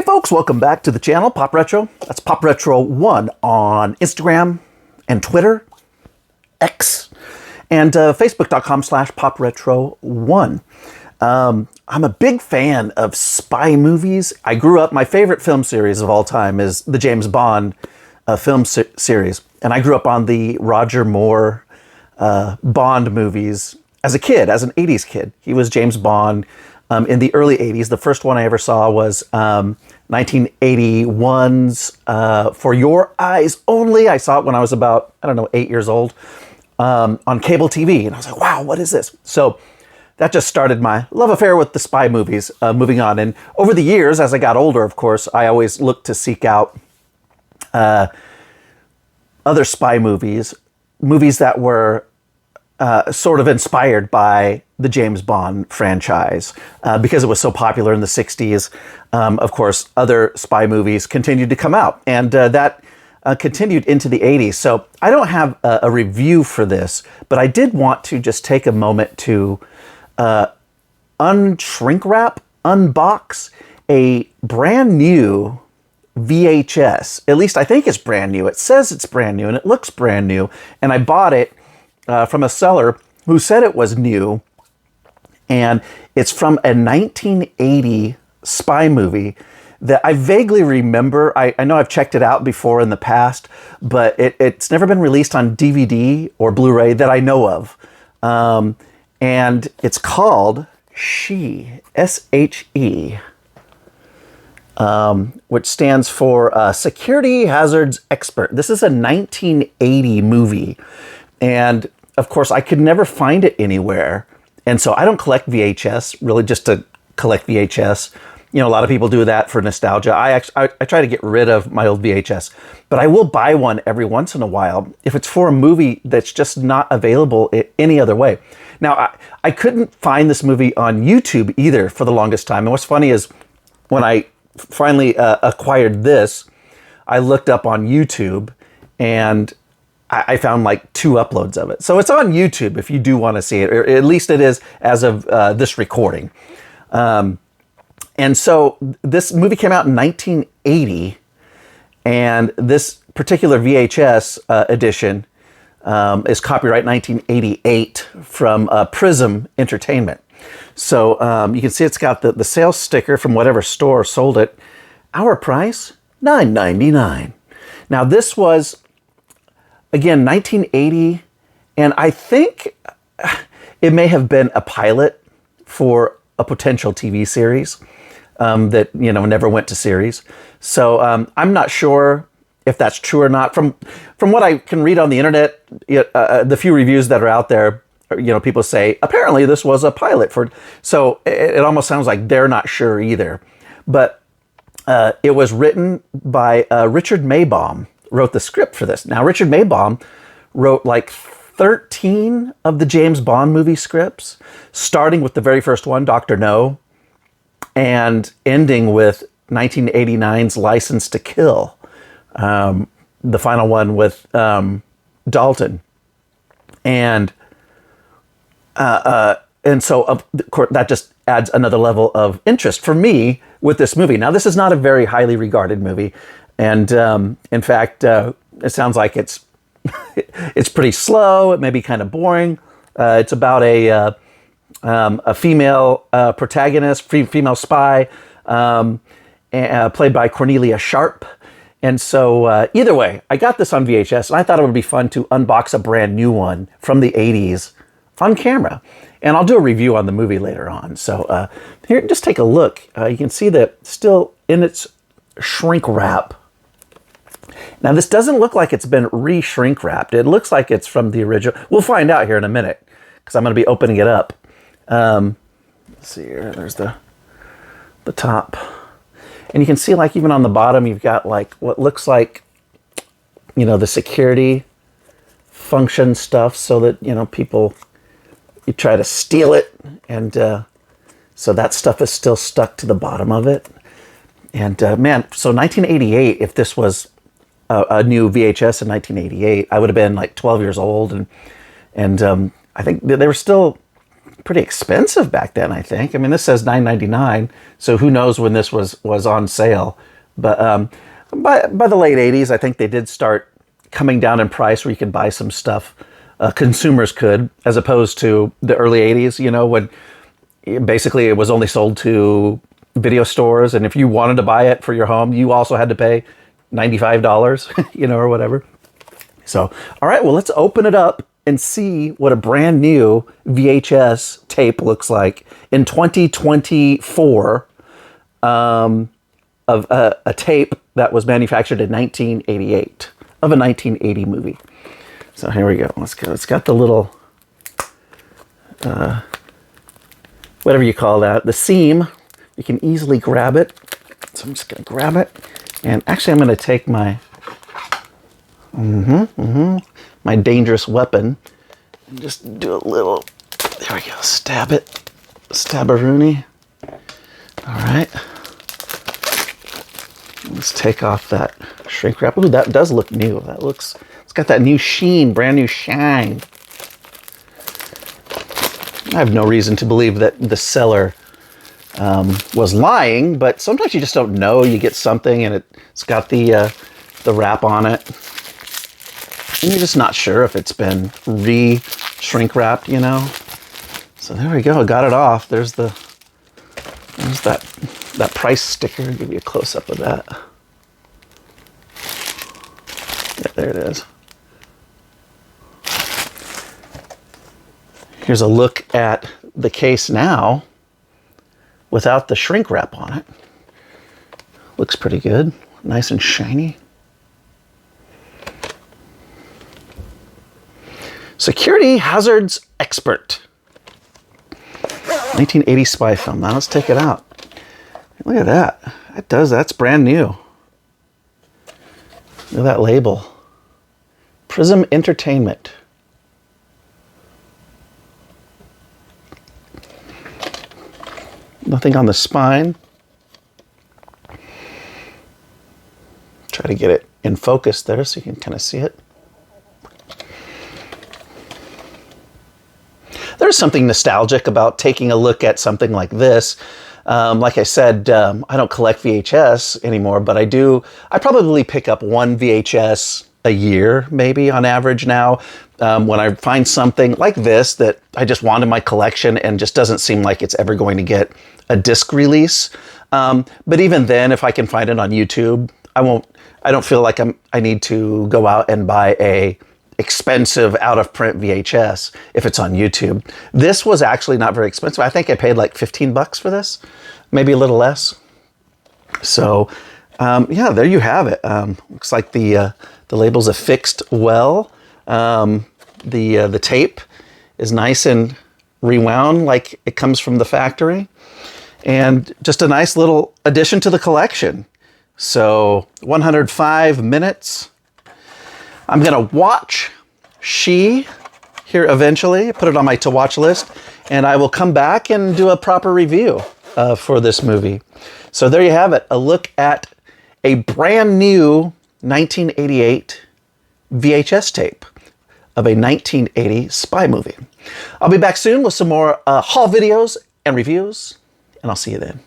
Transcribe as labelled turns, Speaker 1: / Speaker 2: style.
Speaker 1: folks, welcome back to the channel, Pop Retro. That's Pop Retro 1 on Instagram and Twitter, X, and Facebook.com/PopRetro1. I'm a big fan of spy movies. I grew up, my favorite film series of all time is the James Bond film series. And I grew up on the Roger Moore Bond movies as a kid, as an 80s kid. He was James Bond in the early 80s. The first one I ever saw was 1981's For Your Eyes Only. I saw it when I was about, 8 years old on cable TV. And I was like, wow, what is this? So that just started my love affair with the spy movies, moving on. And over the years, as I got older, of course, I always looked to seek out other spy movies that were sort of inspired by the James Bond franchise because it was so popular in the 60s. Of course, other spy movies continued to come out, and that continued into the 80s. So I don't have a review for this, but I did want to just take a moment to unshrink wrap, unbox a brand new VHS. At least I think it's brand new. It says it's brand new and it looks brand new. And I bought it from a seller who said it was new. And it's from a 1980 spy movie that I vaguely remember. I know I've checked it out before in the past, but it's never been released on DVD or Blu-ray that I know of. And it's called S+H+E, S+H+E, which stands for Security Hazards Expert. This is a 1980 movie. And of course, I could never find it anywhere. And so I don't collect VHS, really just to collect VHS. You know, a lot of people do that for nostalgia. I try to get rid of my old VHS, but I will buy one every once in a while if it's for a movie that's just not available any other way. Now, I couldn't find this movie on YouTube either for the longest time. And what's funny is when I finally acquired this, I looked up on YouTube and I found like 2 uploads of it. So it's on YouTube if you do want to see it, or at least it is as of this recording. And so this movie came out in 1980, and this particular VHS edition is copyright 1988 from Prism Entertainment. So you can see it's got the sales sticker from whatever store sold it. Our price, $9.99. Now this was, again, 1980, and I think it may have been a pilot for a potential TV series that, never went to series. So I'm not sure if that's true or not. From what I can read on the internet, the few reviews that are out there, people say, apparently this was a pilot for, so it almost sounds like they're not sure either. But it was written by Richard Maibaum, wrote the script for this. Now, Richard Maibaum wrote like 13 of the James Bond movie scripts, starting with the very first one, Dr. No, and ending with 1989's License to Kill, the final one with Dalton. And so, of course, that just adds another level of interest for me with this movie. Now, this is not a very highly regarded movie. And in fact, it sounds like it's pretty slow. It may be kind of boring. It's about a female protagonist, female spy, played by Cornelia Sharpe. And so either way, I got this on VHS, and I thought it would be fun to unbox a brand new one from the 80s on camera. And I'll do a review on the movie later on. So here, just take a look. You can see that still in its shrink wrap. Now, this doesn't look like it's been re-shrink wrapped. It looks like it's from the original. We'll find out here in a minute, because I'm going to be opening it up. Let's see here. There's the top. And you can see, like, even on the bottom, you've got, like, what looks like, the security function stuff so that, people, you try to steal it. And so that stuff is still stuck to the bottom of it. And, man, so 1988, if this was a new VHS in 1988, I would have been like 12 years old, and I think they were still pretty expensive back then, I think. I mean, this says $9.99, so who knows when this was on sale. But by the late 80s, I think they did start coming down in price where you could buy some stuff, consumers could, as opposed to the early 80s, you know, when basically it was only sold to video stores. And if you wanted to buy it for your home, you also had to pay $95, you know, or whatever. So, all right, well, let's open it up and see what a brand new VHS tape looks like in 2024 of a tape that was manufactured in 1988 of a 1980 movie. So here we go. Let's go. It's got the little, whatever you call that, the seam. You can easily grab it. So I'm just going to grab it. And actually, I'm going to take my my dangerous weapon and just do a little, there we go, stab it, stab-a-rooney. All right. Let's take off that shrink wrap. Ooh, that does look new. That looks, it's got that new sheen, brand new shine. I have no reason to believe that the seller was lying, but sometimes you just don't know. You get something and it's got the wrap on it. And you're just not sure if it's been shrink wrapped, you know. So there we go. I got it off. There's that price sticker. I'll give you a close up of that. Yeah, there it is. Here's a look at the case now without the shrink wrap on it. Looks pretty good. Nice and shiny. Security hazards expert. 1980 spy film. Now let's take it out. Look at that. That's brand new. Look at that label. Prism Entertainment. Nothing on the spine. Try to get it in focus there so you can kind of see it. There's something nostalgic about taking a look at something like this. Like I said, I don't collect VHS anymore, but I do. I probably pick up one VHS a year, maybe on average now. When I find something like this that I just want in my collection and just doesn't seem like it's ever going to get a disc release. But even then, if I can find it on YouTube, I don't feel like I need to go out and buy a expensive out-of-print VHS if it's on YouTube. This was actually not very expensive. I think I paid like 15 bucks for this, maybe a little less. So yeah, there you have it. Looks like the label's affixed well. The tape is nice and rewound like it comes from the factory. And just a nice little addition to the collection. So 105 minutes. I'm going to watch She here eventually, put it on my to-watch list, and I will come back and do a proper review for this movie. So there you have it, a look at a brand new 1988 VHS tape of a 1980 spy movie. I'll be back soon with some more haul videos and reviews, and I'll see you then.